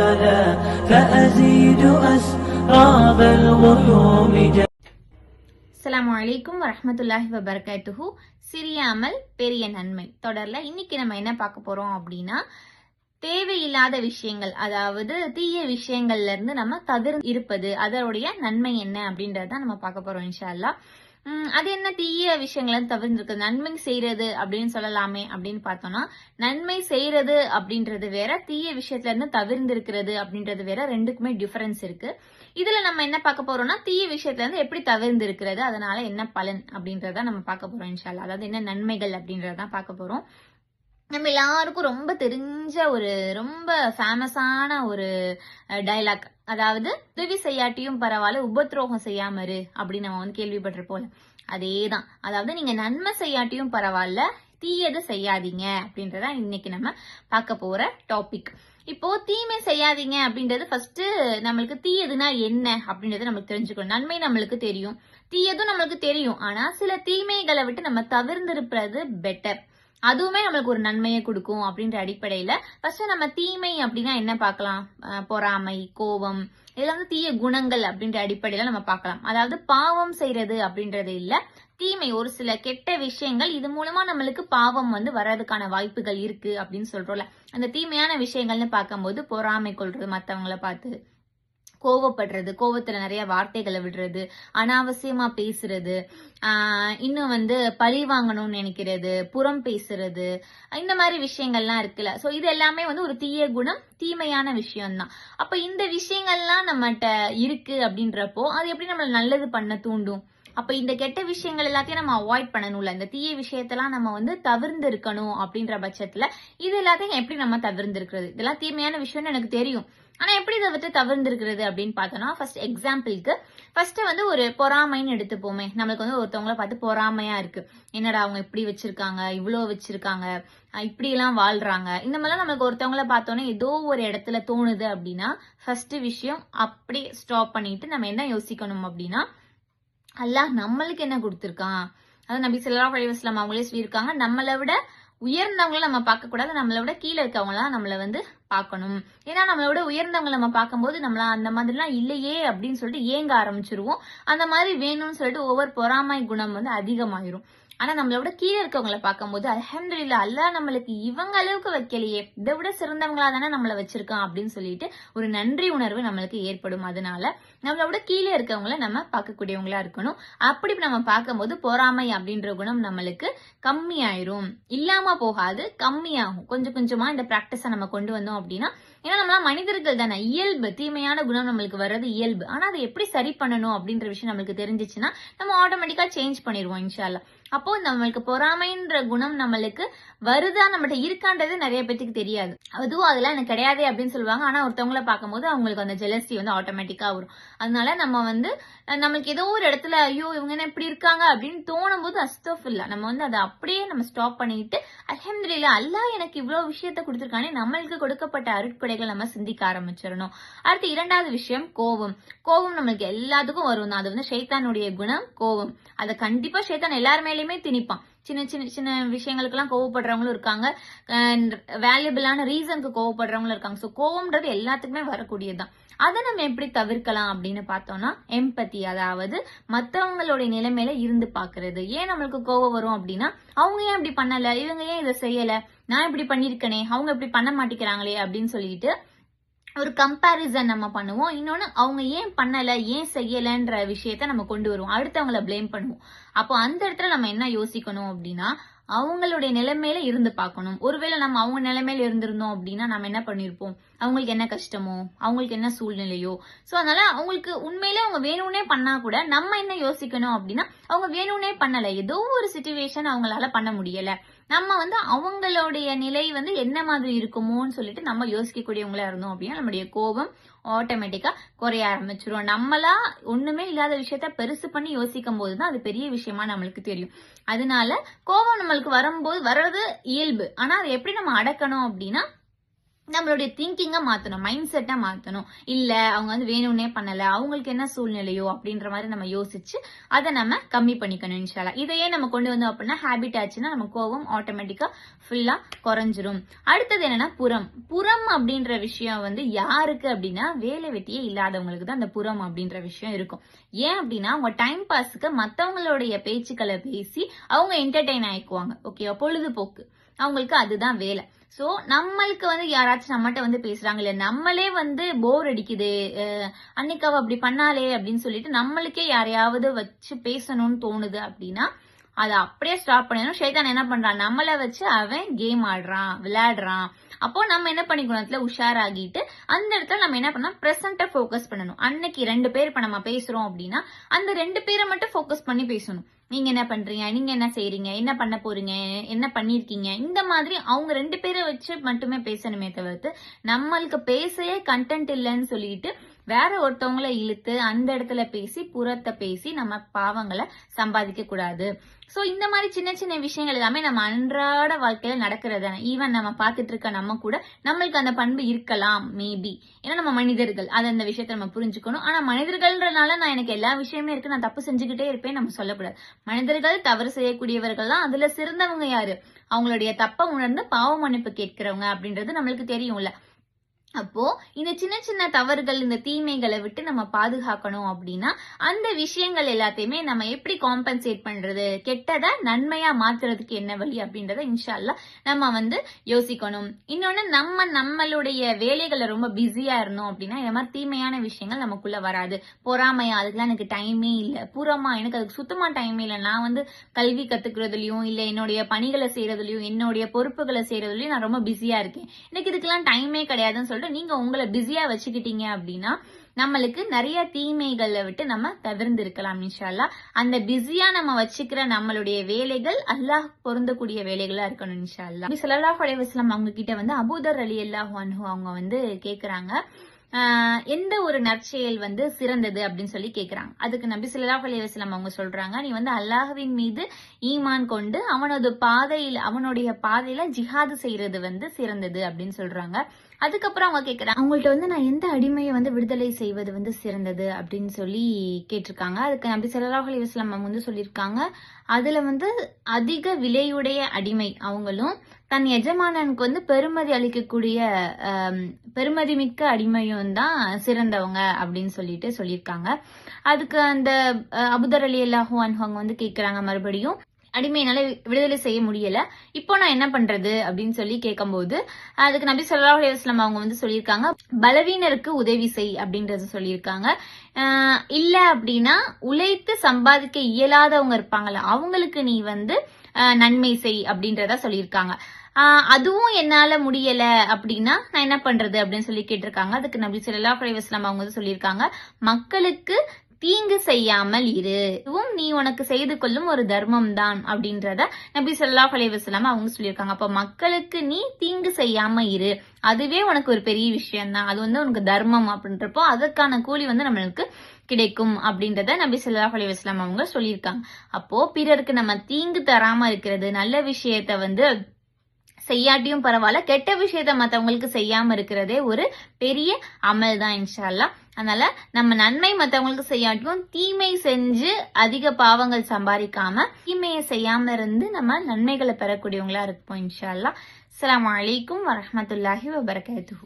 تعالى فأزيد أسراب الغيوم. அஸ்ஸலாமு அலைக்கும் வரஹ்மத்துல்லாஹி வபரகாத்துஹு. சிறிய அமல் பெரிய நன்மை தொடர்ல இன்னைக்கு நம்ம என்ன பார்க்க போறோம் அப்படின்னா, தேவையில்லாத விஷயங்கள், அதாவது தீய விஷயங்கள்ல இருந்து நம்ம தவிர்த்து இருப்பது, அதனுடைய நன்மை என்ன அப்படின்றத நம்ம பார்க்க போறோம் இன்ஷா அல்லாஹ். அது என்ன தீய விஷயங்களை தவிர்த்து நன்மை செய்யறது அப்படின்னு சொல்லலாமே அப்படின்னு பார்த்தோம்னா, நன்மை செய்யறது அப்படின்றது வேற, தீய விஷயத்துல இருந்து தவிர்த்து இருக்கிறது அப்படின்றது வேற, ரெண்டுக்குமே டிஃபரன்ஸ் இருக்கு. இதுல நம்ம என்ன பார்க்க போறோம்னா, தீய விஷயத்துல இருந்து எப்படி தவிர்த்து இருக்கிறது, அதனால என்ன பலன் அப்படின்றத நம்ம பார்க்க போறோம் இன்ஷா அல்லாஹ். அதாவது என்ன நன்மைகள் அப்படின்றதான் பார்க்க போறோம். நம்ம எல்லாருக்கும் ரொம்ப தெரிஞ்ச ஒரு ரொம்ப ஃபேமஸான ஒரு டைலாக், அதாவது உதவி செய்யாட்டியும் பரவாயில்ல உபத்ரோகம் செய்யாம இரு அப்படின்னு நம்ம வந்து கேள்விப்பட்டிருப்போம். அதேதான், அதாவது நீங்க நன்மை செய்யாட்டியும் பரவாயில்ல தீயது செய்யாதீங்க அப்படின்றத இன்னைக்கு நம்ம பார்க்க போற டாபிக். இப்போ தீமை செய்யாதீங்க அப்படின்றது ஃபர்ஸ்ட் நம்மளுக்கு தீயதுன்னா என்ன அப்படின்றத நம்மளுக்கு தெரிஞ்சுக்கணும். நன்மை நம்மளுக்கு தெரியும், தீயதும் நம்மளுக்கு தெரியும். ஆனா சில தீமைகளை விட்டு நம்ம தவிர்ந்திருப்பது பெட்டர். அதுவுமே நம்மளுக்கு ஒரு நன்மையை கொடுக்கும் அப்படின்ற அடிப்படையில ஃபர்ஸ்ட் நம்ம தீமை அப்படின்னா என்ன பார்க்கலாம். பொறாமை, கோபம், இதெல்லாம் வந்து தீய குணங்கள் அப்படின்ற அடிப்படையில நம்ம பார்க்கலாம். அதாவது பாவம் செய்யறது அப்படின்றது இல்ல, தீமை, ஒரு சில கெட்ட விஷயங்கள், இது மூலமா நம்மளுக்கு பாவம் வந்து வர்றதுக்கான வாய்ப்புகள் இருக்கு அப்படின்னு சொல்றோம்ல. அந்த தீமையான விஷயங்கள்னு பார்க்கும்போது பொறாமை கொள்றது, மத்தவங்களை பார்த்து கோவப்படுறது, கோவத்துல நிறைய வார்த்தைகளை விடுறது, அனாவசியமா பேசுறது, இன்னும் வந்து பழி வாங்கணும்னு நினைக்கிறது, புறம் பேசுறது, இந்த மாதிரி விஷயங்கள்லாம் இருக்குல்ல. சோ இது எல்லாமே வந்து ஒரு தீய குணம், தீமையான விஷயம்தான். அப்ப இந்த விஷயங்கள்லாம் நம்மகிட்ட இருக்கு அப்படின்றப்போ அது எப்படி நம்மள நல்லது பண்ண தூண்டும்? அப்ப இந்த கெட்ட விஷயங்கள் எல்லாத்தையும் நம்ம அவாய்ட் பண்ணணும்ல, இந்த தீய விஷயத்தெல்லாம் நம்ம வந்து தவிர்ந்து இருக்கணும் அப்படின்ற பட்சத்துல இது எல்லாத்தையும் எப்படி நம்ம தவிர்ந்து இருக்கிறது? இதெல்லாம் தீமையான விஷயம்னு எனக்கு தெரியும், ஆனா எப்படி இதை வந்து தவிர்த்து இருக்கிறது அப்படின்னு பார்த்தோம்னா, ஃபர்ஸ்ட் எக்ஸாம்பிளுக்கு ஃபர்ஸ்ட் வந்து ஒரு பொறாமைன்னு எடுத்துப்போமே. நம்மளுக்கு வந்து ஒருத்தவங்கள பார்த்து பொறாமையா இருக்கு, என்னடா அவங்க இப்படி வச்சிருக்காங்க, இவ்வளவு வச்சிருக்காங்க, இப்படி எல்லாம் வாழ்றாங்க, இந்த மாதிரிலாம் நம்மளுக்கு ஒருத்தவங்கள பார்த்தோன்னே ஏதோ ஒரு இடத்துல தோணுது அப்படின்னா, ஃபர்ஸ்ட் விஷயம் அப்படி ஸ்டாப் பண்ணிட்டு நம்ம என்ன யோசிக்கணும் அப்படின்னா, அல்லாஹ் நம்மளுக்கு என்ன கொடுத்திருக்கான். அதாவது நபி ஸல்லல்லாஹு அலைஹி வஸல்லம் அவங்களே சொல்லியிருக்காங்க, நம்மளை விட உயர்ந்தவங்களை நம்ம பார்க்க கூடாது, நம்மளை விட கீழே இருக்கவங்களாம் நம்மள வந்து பார்க்கணும். ஏன்னா நம்மளை விட உயர்ந்தவங்களை நம்ம பார்க்கும்போது நம்மள அந்த மாதிரிலாம் இல்லையே அப்படின்னு சொல்லிட்டு ஏங்க ஆரம்பிச்சிருவோம். அந்த மாதிரி வேணும்னு சொல்லிட்டு ஒவ்வொரு பொறாமை குணம் வந்து அதிகமாயிரும். ஆனா நம்மளோட கீழே இருக்கவங்களை பார்க்கும்போது அல்ஹம்துலில்லாஹ், அல்லாஹ் நம்மளுக்கு இவங்க அளவுக்கு வைக்கலையே, இதை விட சிறந்தவங்களா தானே நம்மள வச்சிருக்கான் அப்படின்னு சொல்லிட்டு ஒரு நன்றி உணர்வு நம்மளுக்கு ஏற்படும். அதனால நம்மளோட கீழே இருக்கவங்கள நம்ம பார்க்கக்கூடியவங்களா இருக்கணும். அப்படி நம்ம பார்க்கும்போது பொறாமை அப்படின்ற குணம் நம்மளுக்கு கம்மியாயிரும், இல்லாம போகாது, கம்மியாகும். கொஞ்சம் கொஞ்சமா இந்த பிராக்டிஸை நம்ம கொண்டு வந்தோம் அப்படின்னா, ஏன்னா நம்மளா மனிதர்கள் தானே, இயல்பு தீமையான குணம் நம்மளுக்கு வர்றது இயல்பு. ஆனா அதை எப்படி சரி பண்ணணும் அப்படின்ற விஷயம் நம்மளுக்கு தெரிஞ்சிச்சுன்னா நம்ம ஆட்டோமேட்டிக்கா சேஞ்ச் பண்ணிடுவோம் இன்ஷா அல்லாஹ். அப்போ நம்மளுக்கு பொறாமைன்ற குணம் நம்மளுக்கு வருதா, நம்மகிட்ட இருக்கான்றது நிறைய பேருக்கு தெரியாது. அதுவும் அதெல்லாம் எனக்கு கிடையாதே அப்படின்னு சொல்லுவாங்க. ஆனா ஒருத்தவங்களை பார்க்கும்போது அவங்களுக்கு அந்த ஜெலசி வந்து ஆட்டோமேட்டிக்கா வரும். அதனால நம்ம வந்து நம்மளுக்கு ஏதோ ஒரு இடத்துல ஐயோ இவங்க என்ன இப்படி இருக்காங்க அப்படின்னு தோணும் போது அஸ்தக்ஃபிருல்லாஹ், நம்ம வந்து அதை அப்படியே நம்ம ஸ்டாப் பண்ணிட்டு அல்ஹம்துலில்லாஹ், அல்லாஹ் எனக்கு இவ்வளவு விஷயத்த கொடுத்திருக்கானே, நம்மளுக்கு கொடுக்கப்பட்ட அருட்கொடைகளை நம்ம சிந்திக்க ஆரம்பிச்சிடணும். அடுத்து இரண்டாவது விஷயம் கோபம். கோபம் நம்மளுக்கு எல்லாத்துக்கும் வரும் தான், அது வந்து ஷைத்தானுடைய குணம் கோபம். அதை கண்டிப்பா ஷைத்தான் எல்லார் மேலயுமே திணிப்பான். சின்ன சின்ன சின்ன விஷயங்களுக்கு எல்லாம் கோவப்படுறவங்களும் இருக்காங்க, வேல்யூபிளான ரீசனுக்கு கோவப்படுறவங்களும் இருக்காங்க. சோ கோவம்ன்றது எல்லாத்துக்குமே வரக்கூடியதுதான். அதை நம்ம எப்படி தவிர்க்கலாம் அப்படின்னு பார்த்தோம்னா, எம்பத்தி, அதாவது மத்தவங்களுடைய நிலைமையில இருந்து பாக்குறது. ஏன் நம்மளுக்கு கோவம் வரும் அப்படின்னா, அவங்க ஏன் இப்படி பண்ணல, இவங்க ஏன் இதை செய்யல, நான் இப்படி பண்ணிருக்கனே, அவங்க இப்படி பண்ண மாட்டேங்கிறாங்களே அப்படின்னு சொல்லிட்டு ஒரு கம்பேரிசன் நம்ம பண்ணுவோம். இன்னொன்னு அவங்க ஏன் பண்ணல, ஏன் செய்யலன்ற விஷயத்த நம்ம கொண்டு வருவோம், அடுத்தவங்களை பிளேம் பண்ணுவோம். அப்போ அந்த இடத்துல நம்ம என்ன யோசிக்கணும் அப்படின்னா, அவங்களுடைய நிலைமையில இருந்து பார்க்கணும். ஒருவேளை நம்ம அவங்க நிலைமையில இருந்திருந்தோம் அப்படின்னா நம்ம என்ன பண்ணிருப்போம், அவங்களுக்கு என்ன கஷ்டமோ, அவங்களுக்கு என்ன சூழ்நிலையோ, சோ அதனால அவங்களுக்கு உண்மையிலே அவங்க வேணும்னே பண்ணா கூட நம்ம என்ன யோசிக்கணும் அப்படின்னா, அவங்க வேணும்னே பண்ணல, ஏதோ ஒரு சிச்சுவேஷன் அவங்களால பண்ண முடியல, நம்ம வந்து அவங்களுடைய நிலை வந்து என்ன மாதிரி இருக்குமோன்னு சொல்லிட்டு நம்ம யோசிக்கக்கூடியவங்களா இருந்தோம் அப்படின்னா நம்மளுடைய கோபம் ஆட்டோமேட்டிக்கா குறைய ஆரம்பிச்சிரும். நம்மளா ஒண்ணுமே இல்லாத விஷயத்த பெருசு பண்ணி யோசிக்கும் போதுதான் அது பெரிய விஷயமா நம்மளுக்கு தெரியும். அதனால கோபம் நம்மளுக்கு வரும்போது வர்றது இயல்பு. ஆனா அதை எப்படி நம்ம அடக்கணும் அப்படின்னா, நம்மளுடைய திங்கிங்கை மாற்றணும், மைண்ட் செட்டை மாற்றணும். இல்லை அவங்க வந்து வேணும்னே பண்ணலை, அவங்களுக்கு என்ன சூழ்நிலையோ அப்படின்ற மாதிரி நம்ம யோசிச்சு அதை நம்ம கம்மி பண்ணிக்கணும் இன்ஷால்லா. இதையே நம்ம கொண்டு வந்தோம் அப்படின்னா ஹேபிட் ஆச்சுன்னா நம்ம கோவம் ஆட்டோமேட்டிக்காக ஃபுல்லாக குறைஞ்சிரும். அடுத்தது என்னன்னா புறம் அப்படின்ற விஷயம் வந்து யாருக்கு அப்படின்னா வேலை வெட்டியே இல்லாதவங்களுக்கு தான் அந்த புறம் அப்படின்ற விஷயம் இருக்கும். ஏன் அப்படின்னா அவங்க டைம் பாஸுக்கு மற்றவங்களுடைய பேச்சுக்களை பேசி அவங்க என்டர்டெயின் ஆயிக்குவாங்க. ஓகேவா, பொழுதுபோக்கு அவங்களுக்கு அதுதான் வேலை. சோ நம்மளுக்கு வந்து யாராச்சும் நம்மகிட்ட வந்து பேசுறாங்க இல்ல, நம்மளே வந்து போர் அடிக்குது, அன்னைக்கு அவ அப்படி பண்ணாலே அப்படின்னு சொல்லிட்டு நம்மளுக்கே யாரையாவது வச்சு பேசணும்னு தோணுது அப்படின்னா அதை அப்படியே ஸ்டாப் பண்ணிடணும். ஷைத்தான் என்ன பண்றான், நம்மளை வச்சு அவன் கேம் ஆடுறான், விளையாடுறான். அப்போ நம்ம என்ன பண்ணிக்கணும், அதுல உஷாராகிட்டு அந்த இடத்துல நம்ம என்ன பண்ணணும், பிரசன்ட ஃபோக்கஸ் பண்ணணும். அன்னைக்கு 2 பேர் இப்ப நம்ம பேசுறோம் அப்படின்னா அந்த 2 பேரை மட்டும் ஃபோக்கஸ் பண்ணி பேசணும். நீங்க என்ன பண்றீங்க, நீங்க என்ன செய்றீங்க, என்ன பண்ண போறீங்க, என்ன பண்ணிருக்கீங்க, இந்த மாதிரி அவங்க 2 பேரை வச்சு மட்டுமே பேசணுமே தவிர்த்து நம்மளுக்கு பேசவே கண்டென்ட் இல்லைன்னு சொல்லிட்டு வேற ஒருத்தவங்களை இழுத்து அந்த இடத்துல பேசி புறத்தை பேசி நம்ம பாவங்களை சம்பாதிக்க கூடாது. சோ இந்த மாதிரி சின்ன சின்ன விஷயங்கள் எல்லாமே நம்ம அன்றாட வாழ்க்கையில நடக்கிறது. ஈவன் நம்ம பார்த்துட்டு இருக்க நம்ம கூட நம்மளுக்கு அந்த பண்பு இருக்கலாம் மேபி. ஏன்னா நம்ம மனிதர்கள், அது அந்த விஷயத்த நம்ம புரிஞ்சுக்கணும். ஆனா மனிதர்கள்ன்றனால நான் எனக்கு எல்லா விஷயமே இருக்கு, நான் தப்பு செஞ்சுக்கிட்டே இருப்பேன் நம்ம சொல்லக்கூடாது. மனிதர்கள் தவறு செய்யக்கூடியவர்கள் தான். அதுல சிறந்தவங்க யாரு, அவங்களுடைய தப்பை உணர்ந்து பாவ மன்னிப்பு கேட்கிறவங்க அப்படின்றது நம்மளுக்கு தெரியும்ல. அப்போ இந்த சின்ன சின்ன தவறுகள், இந்த தீமைகளை விட்டு நம்ம பாதுகாக்கணும் அப்படின்னா அந்த விஷயங்கள் எல்லாத்தையுமே நம்ம எப்படி காம்பன்சேட் பண்றது, கெட்டதை நன்மையா மாத்துறதுக்கு என்ன வழி அப்படின்றத இன்ஷா அல்லாஹ் நம்ம வந்து யோசிக்கணும். இன்னொன்னு நம்மளுடைய வேலைகளை ரொம்ப பிஸியா இருந்தோம் அப்படின்னா இந்த மாதிரி தீமையான விஷயங்கள் நமக்குள்ள வராது. பொறாமையா, அதுக்கெல்லாம் எனக்கு டைமே இல்லை, புறமா எனக்கு அதுக்கு சுத்தமா டைமே இல்லை, நான் வந்து கல்வி கத்துக்கிறதுலயும் இல்ல என்னுடைய பணிகளை செய்யறதுலயும் என்னுடைய பொறுப்புகளை செய்யறதுலயும் நான் ரொம்ப பிஸியா இருக்கேன், எனக்கு இதுக்கெல்லாம் டைமே கிடையாதுன்னு சொல்லிட்டு நீங்க உங்களை பிஸியா வச்சுக்கிட்டீங்க அப்படின்னா நம்மளுக்கு நிறைய தீமைகளை விட்டு நம்ம தவிர்த்து இருக்கலாம் இன்ஷா அல்லாஹ். அந்த பிஸியா நம்ம வச்சுக்கிற நம்மளுடைய வேலைகள் அல்லாஹ் பொருந்தக்கூடிய வேலைகளா இருக்கணும் இன்ஷா அல்லாஹ். நபி ஸல்லல்லாஹு அலைஹி வஸல்லம் அவங்க கிட்ட வந்து அபூதர் ரலியல்லாஹு அன்ஹு அவங்க வந்து கேக்குறாங்க, எந்த ஒரு நற்செயல் வந்து சிறந்தது அப்படின்னு சொல்லி கேக்குறாங்க. அதுக்கு நபி ஸல்லல்லாஹு அலைஹி வஸல்லம் அவங்க சொல்றாங்க, நீ வந்து அல்லாஹ்வின் மீது ஈமான் கொண்டு அவனுடைய பாதையில ஜிஹாது செய்யறது வந்து சிறந்தது அப்படின்னு சொல்றாங்க. அதுக்கப்புறம் அவங்க கேட்கறாங்க, அவங்கள்ட்ட வந்து நான் எந்த அடிமையை வந்து விடுதலை செய்வது வந்து சிறந்தது அப்படின்னு சொல்லி கேட்டிருக்காங்க. அதுக்கு நபி ஸல்லல்லாஹு அலைஹி வஸல்லம் அவங்க வந்து சொல்லியிருக்காங்க, அதுல வந்து அதிக விலையுடைய அடிமை அவங்களும் தன் எஜமானனுக்கு வந்து பெருமதி அளிக்கக்கூடிய பெருமதி மிக்க அடிமையும் தான் சிறந்தவங்க அப்படின்னு சொல்லியிருக்காங்க. அதுக்கு அந்த அபூதர் ரலியல்லாஹு அன்ஹு அவங்க வந்து கேட்கறாங்க மறுபடியும், அடிமையினால விடுதலை செய்ய முடியல, இப்போ நான் என்ன பண்றது அப்படின்னு சொல்லி கேட்கும்போது அதுக்கு நபி ஸல்லல்லாஹு அலைஹி வஸல்லம் அவங்க வந்து சொல்லியிருக்காங்க, பலவீனருக்கு உதவி செய் அப்படின்றது சொல்லியிருக்காங்க. இல்ல அப்படின்னா உழைத்து சம்பாதிக்க இயலாதவங்க இருப்பாங்கல்ல, அவங்களுக்கு நீ வந்து நன்மை செய் அப்படின்றத சொல்லியிருக்காங்க. அதுவும் என்னால முடியல அப்படின்னா நான் என்ன பண்றது அப்படின்னு சொல்லி கேட்டிருக்காங்க. அதுக்கு நபி ஸல்லல்லாஹு அலைஹி வஸல்லம் அவங்க வந்து சொல்லியிருக்காங்க, மக்களுக்கு தீங்கு செய்யாமல் இரு, இதுவும் நீ உனக்கு செய்து கொள்ளும் ஒரு தர்மம் தான் அப்படின்றத நபி ஸல்லல்லாஹு அலைஹி வஸல்லம் அவங்க சொல்லியிருக்காங்க. அப்ப மக்களுக்கு நீ தீங்கு செய்யாம இரு, அதுவே உனக்கு ஒரு பெரிய விஷயம் தான், அது வந்து உனக்கு தர்மம் அப்படின்றப்போ அதற்கான கூலி வந்து நம்மளுக்கு கிடைக்கும் அப்படின்றத நபி ஸல்லல்லாஹு அலைஹி வஸல்லம் அவங்க சொல்லியிருக்காங்க. அப்போ பிறருக்கு நம்ம தீங்கு தராம இருக்கிறது, நல்ல விஷயத்த வந்து செய்யாட்டியும் பரவாயில்ல, கெட்ட விஷயத்த மத்தவங்களுக்கு செய்யாம இருக்கிறதே ஒரு பெரிய அமல் தான் இன்ஷா அல்லாஹ். அதனால நம்ம நன்மை மத்தவங்களுக்கு செய்யாட்டியும் தீமை செஞ்சு அதிக பாவங்கள் சம்பாதிக்காம தீமையை செய்யாம இருந்து நம்ம நன்மைகளை பெறக்கூடியவங்களா இருப்போம் இன்ஷா அல்லாஹ். அஸ்ஸலாமு அலைக்கும் வரஹ்மத்துல்லாஹி வபரகாத்துஹு.